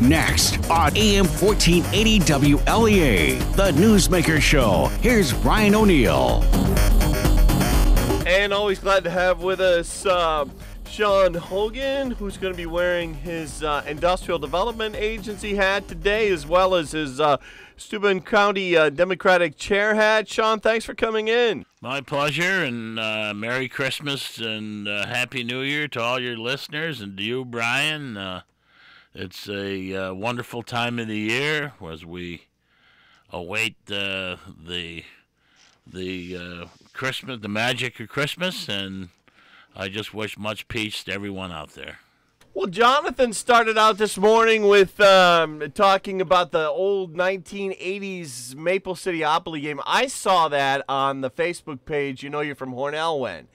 Next on AM 1480 WLEA, The Newsmaker Show. Here's Brian O'Neill. And always glad to have with us Shawn Hogan, who's going to be wearing his Industrial Development Agency hat today, as well as his Steuben County Democratic Chair hat. Shawn, thanks for coming in. My pleasure, and Merry Christmas and Happy New Year to all your listeners, and to you, Brian. It's a wonderful time of the year as we await the Christmas, the magic of Christmas, and I just wish much peace to everyone out there. Well, Jonathan started out this morning with talking about the old 1980s Maple Cityopoly game. I saw that on the Facebook page. You know you're from Hornell when.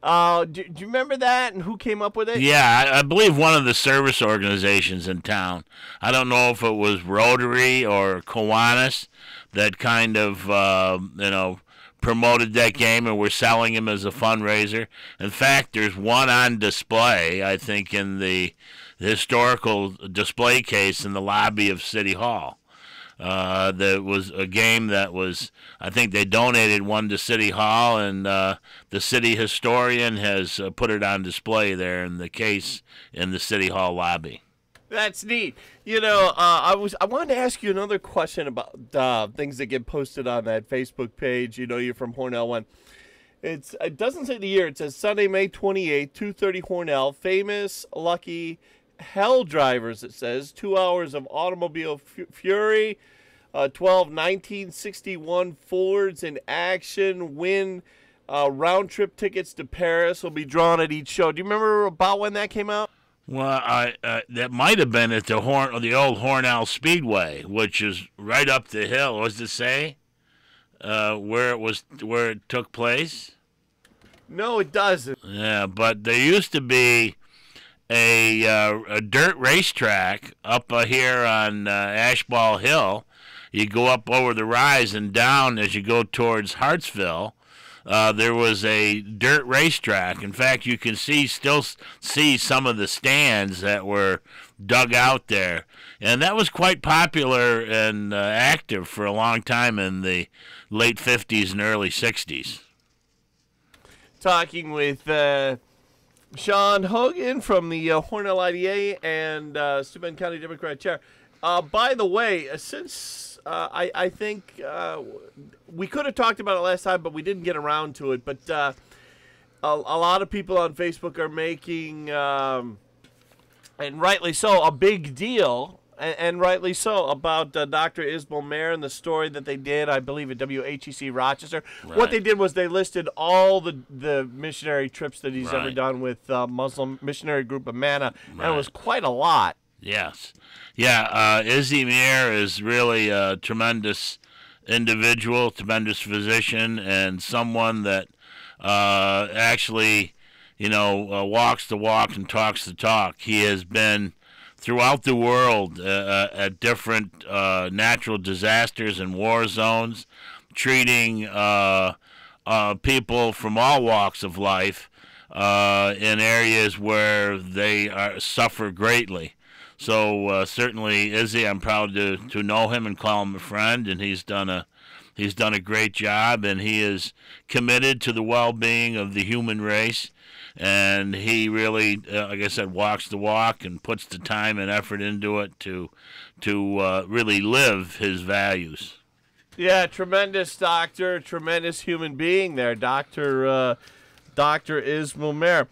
Do you remember that, and who came up with it? Yeah, I believe one of the service organizations in town. I don't know if it was Rotary or Kiwanis that kind of, promoted that game, and we're selling him as a fundraiser. In fact, there's one on display, I think, in the historical display case in the lobby of City Hall. There was a game that was, I think they donated one to City Hall, and the city historian has put it on display there in the case in the City Hall lobby. That's neat. I wanted to ask you another question about things that get posted on that Facebook page. You know, you're from Hornell one. It doesn't say the year. It says Sunday, May 28th, 2:30 Hornell. Famous, lucky hell drivers, it says. 2 hours of automobile fury. 1961 Fords in action. Win round-trip tickets to Paris will be drawn at each show. Do you remember about when that came out? Well, that might have been at the old Hornell Speedway, which is right up the hill. What does it say? Where it took place? No, it doesn't. Yeah, but there used to be a dirt racetrack up here on Ashball Hill. You go up over the rise and down as you go towards Hartsville. There was a dirt racetrack. In fact, you can still see some of the stands that were dug out there. And that was quite popular and active for a long time in the late 50s and early 60s. Talking with Shawn Hogan from the Hornell IDA and Steuben County Democrat Chair. By the way, since I think we could have talked about it last time, but we didn't get around to it. But a lot of people on Facebook are making, and rightly so, a big deal, and rightly so, about Dr. Ismail Mayer and the story that they did, I believe, at WHEC Rochester. Right. What they did was they listed all the missionary trips that he's ever done with Muslim Missionary Group of Manna, and it was quite a lot. Yes. Yeah, Izzy Mayer is really a tremendous individual, tremendous physician, and someone that actually, walks the walk and talks the talk. He has been throughout the world at different natural disasters and war zones, treating people from all walks of life in areas where they suffer greatly. So certainly, Izzy, I'm proud to know him and call him a friend, and he's done a great job, and he is committed to the well-being of the human race, and he really, like I said, walks the walk and puts the time and effort into it to really live his values. Yeah, tremendous doctor, tremendous human being there, Dr. Ismail Mayer.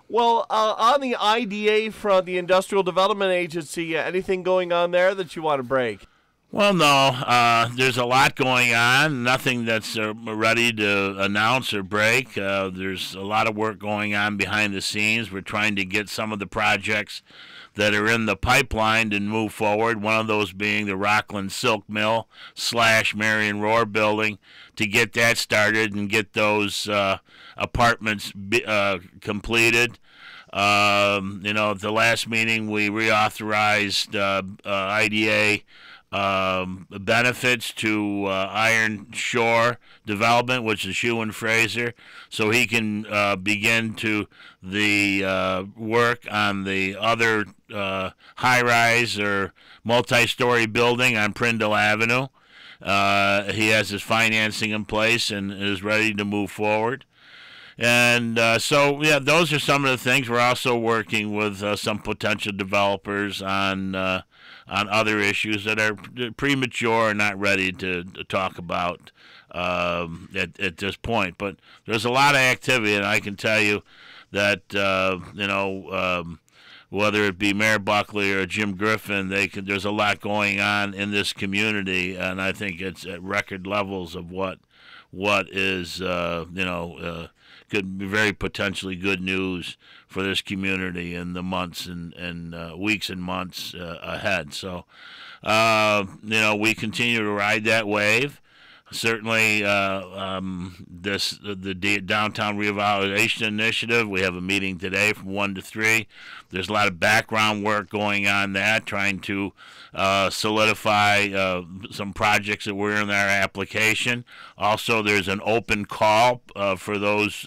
Well, on the IDA front, the Industrial Development Agency, anything going on there that you want to break? Well, no. There's a lot going on. Nothing that's ready to announce or break. There's a lot of work going on behind the scenes. We're trying to get some of the projects that are in the pipeline to move forward. One of those being the Rockland Silk Mill / Marion Rohr building, to get that started and get those apartments completed. At the last meeting, we reauthorized IDA benefits to Iron Shore Development, which is Hugh and Fraser, so he can begin to the work on the other high-rise or multi-story building on Prindle Avenue. He has his financing in place and is ready to move forward. And so, yeah, those are some of the things. We're also working with some potential developers on other issues that are premature and not ready to talk about at this point. But there's a lot of activity, and I can tell you that whether it be Mayor Buckley or Jim Griffin, there's a lot going on in this community, and I think it's at record levels of what is could be very potentially good news for this community in the months and weeks and months ahead. So, we continue to ride that wave. Certainly, the Downtown Revitalization Initiative, we have a meeting today from 1 to 3. There's a lot of background work going on that, trying to solidify some projects that were in our application. Also, there's an open call for those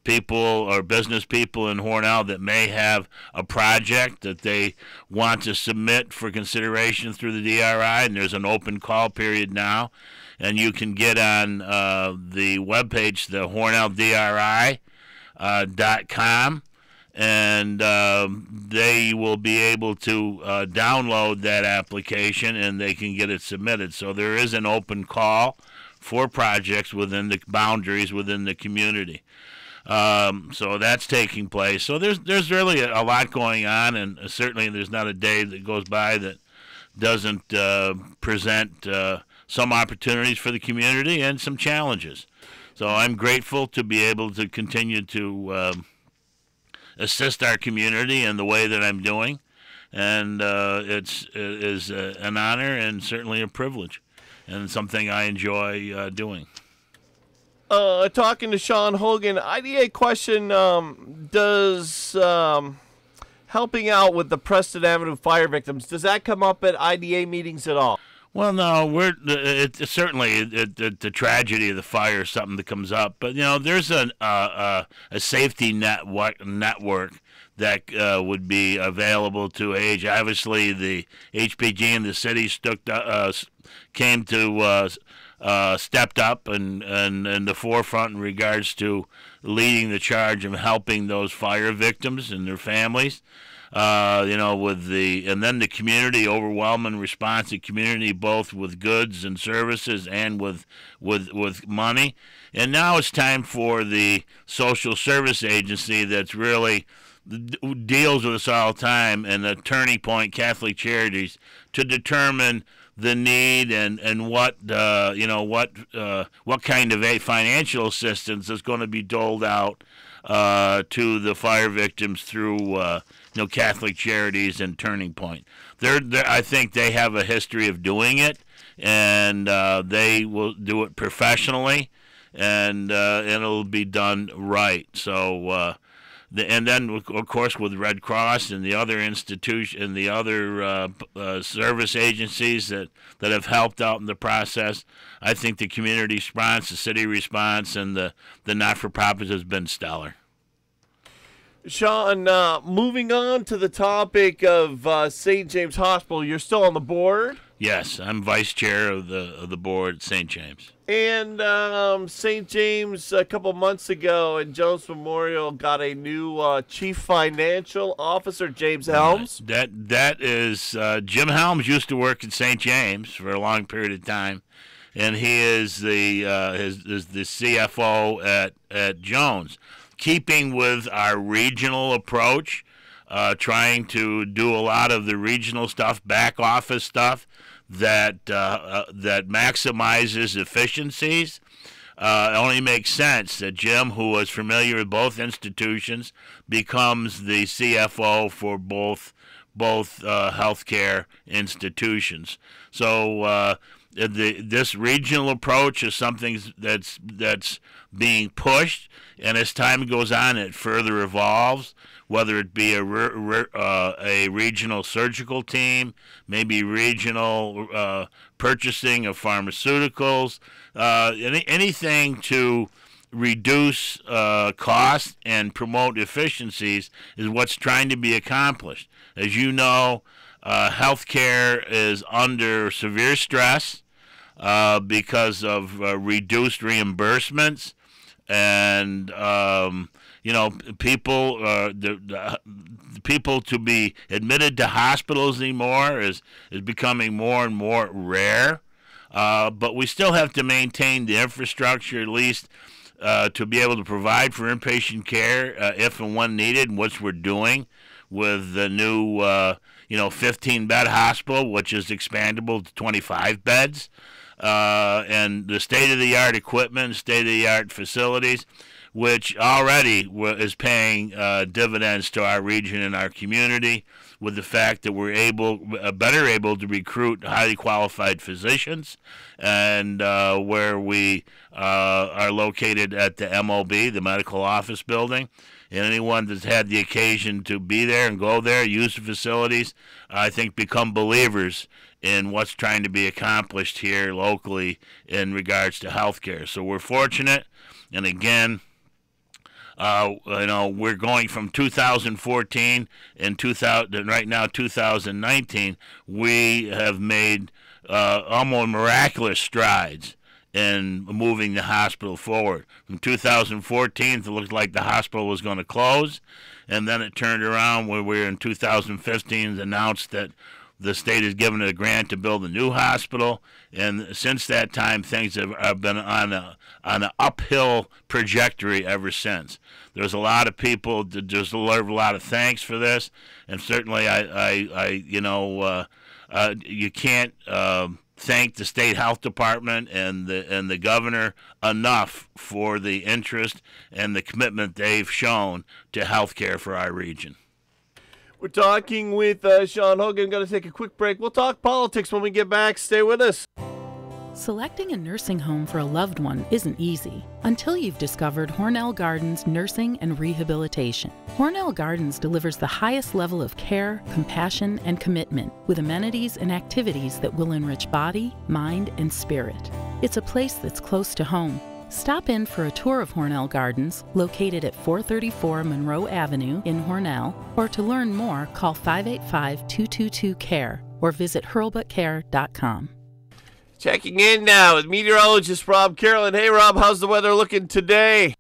people or business people in Hornell that may have a project that they want to submit for consideration through the DRI, and there's an open call period now. And you can get on the webpage, the HornellDRI.com, and they will be able to download that application and they can get it submitted. So there is an open call for projects within the boundaries within the community. So that's taking place. So there's really a lot going on, and certainly there's not a day that goes by that doesn't present some opportunities for the community and some challenges. So I'm grateful to be able to continue to assist our community in the way that I'm doing, and it is an honor and certainly a privilege, and something I enjoy doing. Talking to Shawn Hogan, IDA question, does helping out with the Preston Avenue fire victims, does that come up at IDA meetings at all? Well, no, it's certainly the tragedy of the fire is something that comes up, but there's a safety network that would be available to age. Obviously, the HPG and the city came to stepped up and in the forefront in regards to leading the charge of helping those fire victims and their families. And then the community, overwhelming response to community, both with goods and services and with money. And now it's time for the social service agency that's really deals with us all the time, and the Turning Point Catholic Charities, to determine the need and what kind of financial assistance is going to be doled out to the fire victims through Catholic Charities and Turning Point. I think they have a history of doing it, and they will do it professionally, and it'll be done right. So, and then of course with Red Cross and the other institution and the other service agencies that have helped out in the process, I think the community response, the city response, and the not-for-profits has been stellar. Shawn, moving on to the topic of St. James Hospital, you're still on the board? Yes, I'm vice chair of the board at St. James. And St. James, a couple months ago, and Jones Memorial got a new chief financial officer, James Helms. That is Jim Helms used to work at St. James for a long period of time, and he is the CFO at Jones. Keeping with our regional approach, trying to do a lot of the regional stuff, back office stuff that maximizes efficiencies. It only makes sense that Jim, who was familiar with both institutions, becomes the CFO for both healthcare institutions. So this regional approach is something that's being pushed, and as time goes on, it further evolves. Whether it be a regional surgical team, maybe regional purchasing of pharmaceuticals, anything to reduce costs and promote efficiencies is what's trying to be accomplished. As you know, healthcare is under severe stress because of reduced reimbursements, and people the people to be admitted to hospitals anymore is becoming more and more rare. But we still have to maintain the infrastructure, at least to be able to provide for inpatient care if and when needed, which we're doing with the new 15-bed hospital, which is expandable to 25 beds, and the state-of-the-art equipment, state-of-the-art facilities, which already is paying dividends to our region and our community, with the fact that we're better able to recruit highly qualified physicians, and where we are located at the MOB, the Medical Office Building. And anyone that's had the occasion to be there and go there, use the facilities, I think become believers in what's trying to be accomplished here locally in regards to healthcare. So we're fortunate, and again, we're going from 2014 and right now 2019. We have made almost miraculous strides in moving the hospital forward. From 2014, it looked like the hospital was going to close, and then it turned around when we were in 2015 announced that the state has given it a grant to build a new hospital, and since that time, things have been on an uphill trajectory ever since. There's a lot of people that deserve a lot of thanks for this, and certainly you can't thank the state health department and the governor enough for the interest and the commitment they've shown to health care for our region. We're talking with Shawn Hogan. Going to take a quick break. We'll talk politics when we get back. Stay with us. Selecting a nursing home for a loved one isn't easy until you've discovered Hornell Gardens Nursing and Rehabilitation. Hornell Gardens delivers the highest level of care, compassion, and commitment with amenities and activities that will enrich body, mind, and spirit. It's a place that's close to home. Stop in for a tour of Hornell Gardens, located at 434 Monroe Avenue in Hornell, or to learn more, call 585-222-CARE or visit hurlbutcare.com. Checking in now with meteorologist Rob Carolyn. Hey, Rob, how's the weather looking today?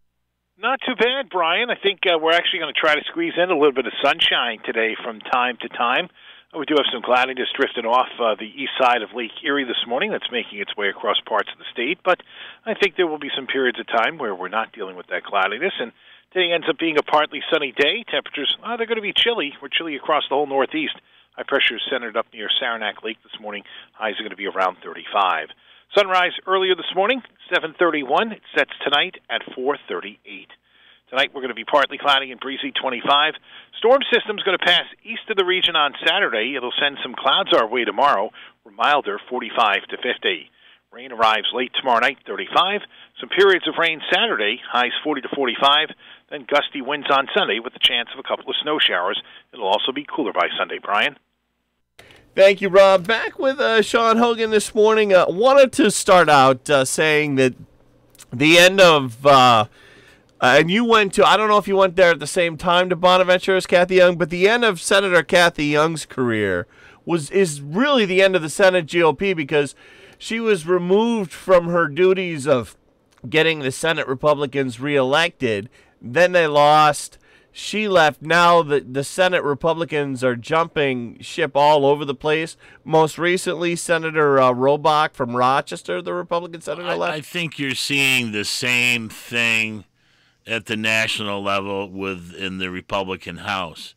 Not too bad, Brian. I think we're actually going to try to squeeze in a little bit of sunshine today from time to time. We do have some cloudiness drifting off the east side of Lake Erie this morning. That's making its way across parts of the state. But I think there will be some periods of time where we're not dealing with that cloudiness. And today ends up being a partly sunny day. Temperatures, they're going to be chilly. We're chilly across the whole Northeast. High pressure is centered up near Saranac Lake this morning. Highs are going to be around 35. Sunrise earlier this morning, 7:31. It sets tonight at 4:38. Tonight we're going to be partly cloudy and breezy, 25. Storm system's going to pass east of the region on Saturday. It'll send some clouds our way tomorrow. We're milder, 45 to 50. Rain arrives late tomorrow night, 35. Some periods of rain Saturday, highs 40 to 45. Then gusty winds on Sunday with the chance of a couple of snow showers. It'll also be cooler by Sunday, Brian. Thank you, Rob. Back with Shawn Hogan this morning. Wanted to start out saying that the end of... and you went to, I don't know if you went there at the same time to Bonaventure as Kathy Young, but the end of Senator Kathy Young's career is really the end of the Senate GOP, because she was removed from her duties of getting the Senate Republicans reelected. Then they lost. She left. Now the Senate Republicans are jumping ship all over the place. Most recently, Senator Robach from Rochester, the Republican senator, left. I think you're seeing the same thing at the national level within the Republican House.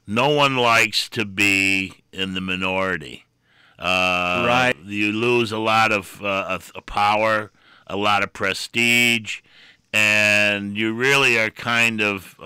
No one likes to be in the minority. Right. You lose a lot of power, a lot of prestige, and you really are kind of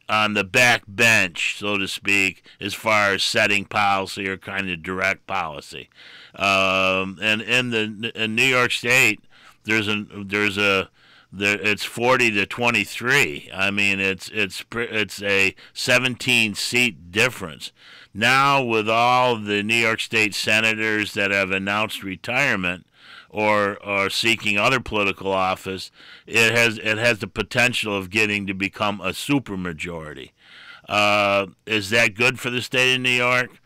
on the back bench, so to speak, as far as setting policy or kind of direct policy. And in New York State, it's 40 to 23. I mean, it's a 17-seat difference. Now, with all the New York State senators that have announced retirement or seeking other political office, it has the potential of getting to become a supermajority. Is that good for the state of New York?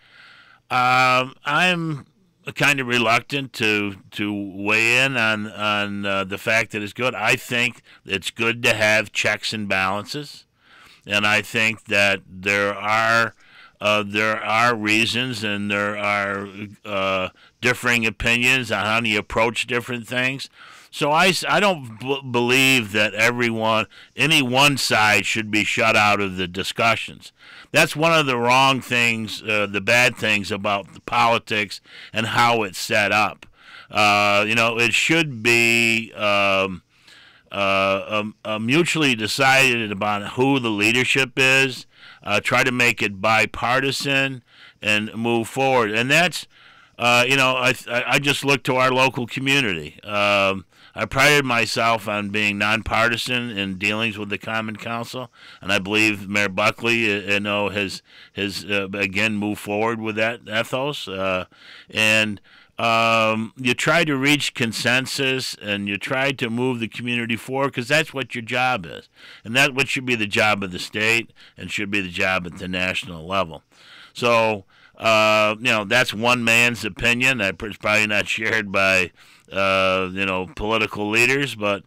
I'm kind of reluctant to weigh in on the fact that it's good. I think it's good to have checks and balances, and I think that there are reasons and there are differing opinions on how you approach different things. So I don't believe that any one side should be shut out of the discussions. That's one of the wrong things, the bad things about the politics and how it's set up. It should be mutually decided about who the leadership is, try to make it bipartisan, and move forward. And that's, I just look to our local community. I prided myself on being nonpartisan in dealings with the Common Council, and I believe Mayor Buckley, has again moved forward with that ethos. You try to reach consensus, and you try to move the community forward, because that's what your job is, and that's what should be the job of the state, and should be the job at the national level. So, that's one man's opinion. It's probably not shared by political leaders, but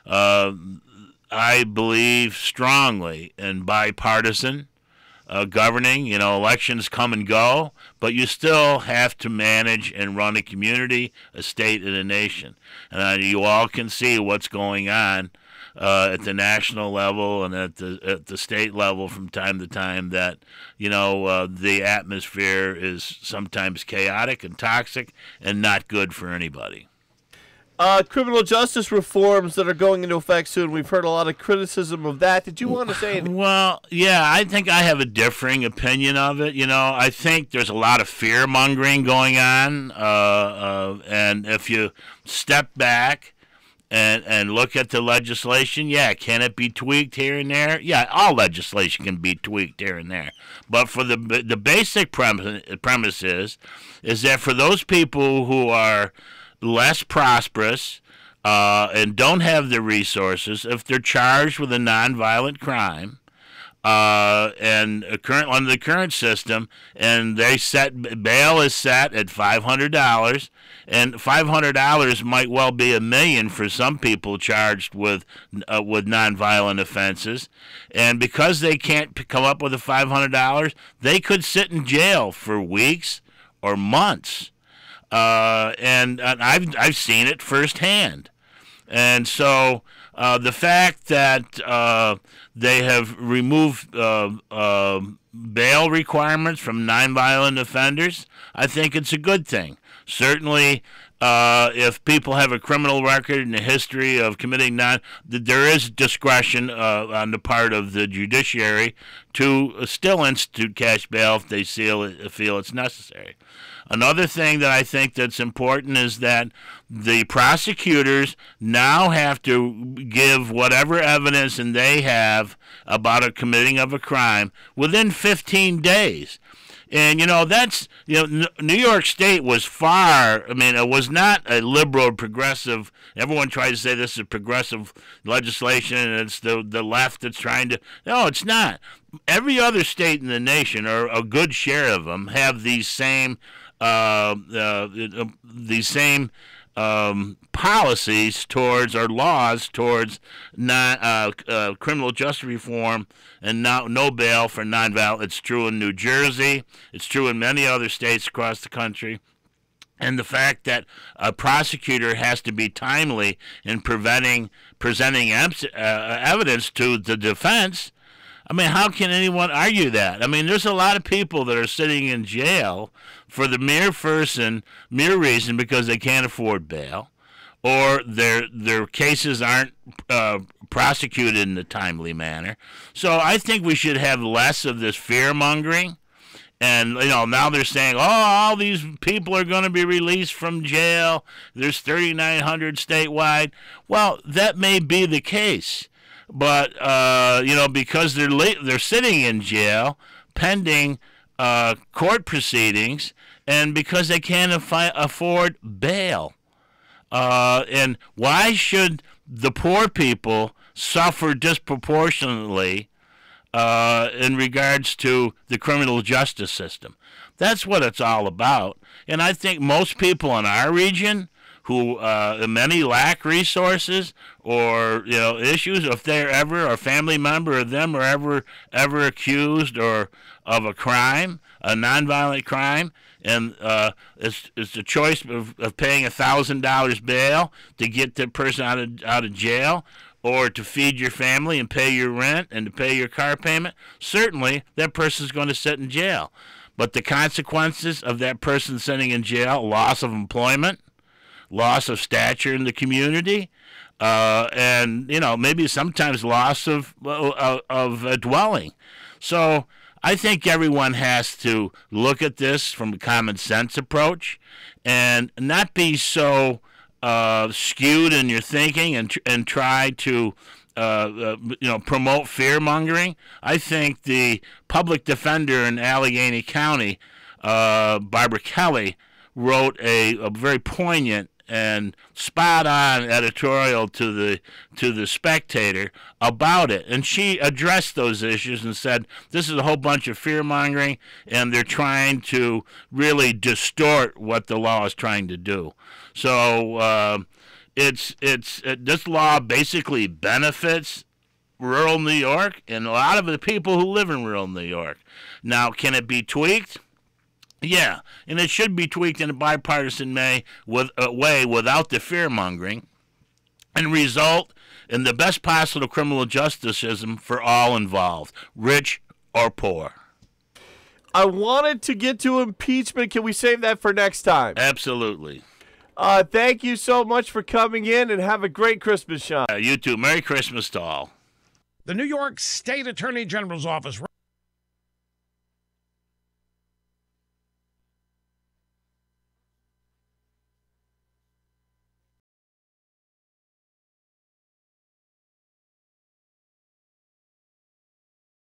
I believe strongly in bipartisan governing. Elections come and go, but you still have to manage and run a community, a state, and a nation. And you all can see what's going on at the national level and at the state level from time to time, that the atmosphere is sometimes chaotic and toxic and not good for anybody. Criminal justice reforms that are going into effect soon. We've heard a lot of criticism of that. Did you want to say anything? Well, yeah, I think I have a differing opinion of it. I think there's a lot of fear-mongering going on, and if you step back and look at the legislation, yeah, can it be tweaked here and there? Yeah, all legislation can be tweaked here and there. But for the basic premise is that for those people who are less prosperous and don't have the resources, if they're charged with a nonviolent crime, and under the current system, and bail is set at $500, and $500 might well be $1 million for some people charged with nonviolent offenses, and because they can't come up with the $500, they could sit in jail for weeks or months. And I've seen it firsthand. And so the fact that they have removed bail requirements from nonviolent offenders, I think it's a good thing. Certainly, if people have a criminal record and a history of committing there is discretion on the part of the judiciary to still institute cash bail if they feel it's necessary. Another thing that I think that's important is that the prosecutors now have to give whatever evidence and they have about a committing of a crime within 15 days. And, New York State was it was not a liberal, progressive. Everyone tries to say this is progressive legislation and it's the left that's trying to. No, it's not. Every other state in the nation, or a good share of them, have these same policies towards, or laws towards criminal justice reform and no bail for nonviolent. It's true in New Jersey. It's true in many other states across the country. And the fact that a prosecutor has to be timely in presenting evidence to the defense. How can anyone argue that? There's a lot of people that are sitting in jail for the mere reason because they can't afford bail, or their cases aren't prosecuted in a timely manner. So I think we should have less of this fear-mongering. And, now they're saying, all these people are going to be released from jail. There's 3,900 statewide. Well, that may be the case. But, because they're sitting in jail pending court proceedings, and because they can't afford bail. And why should the poor people suffer disproportionately in regards to the criminal justice system? That's what it's all about. And I think most people in our region who many lack resources or issues, if they're ever a family member of them or ever accused or of a crime, a nonviolent crime, and it's the choice of paying $1,000 bail to get the person out of jail, or to feed your family and pay your rent and to pay your car payment, certainly that person's going to sit in jail. But the consequences of that person sitting in jail, loss of employment, loss of stature in the community, and maybe sometimes loss of a dwelling. So I think everyone has to look at this from a common sense approach and not be so skewed in your thinking and try to promote fear mongering. I think the public defender in Allegheny County, Barbara Kelly, wrote a very poignant and spot-on editorial to the Spectator about it, and she addressed those issues and said this is a whole bunch of fear-mongering, and they're trying to really distort what the law is trying to do. So this law basically benefits rural New York and a lot of the people who live in rural New York. Now, can it be tweaked? Yeah, and it should be tweaked in a bipartisan way without the fear-mongering and result in the best possible criminal justice system for all involved, rich or poor. I wanted to get to impeachment. Can we save that for next time? Absolutely. Thank you so much for coming in, and have a great Christmas, Shawn. You too. Merry Christmas to all. The New York State Attorney General's office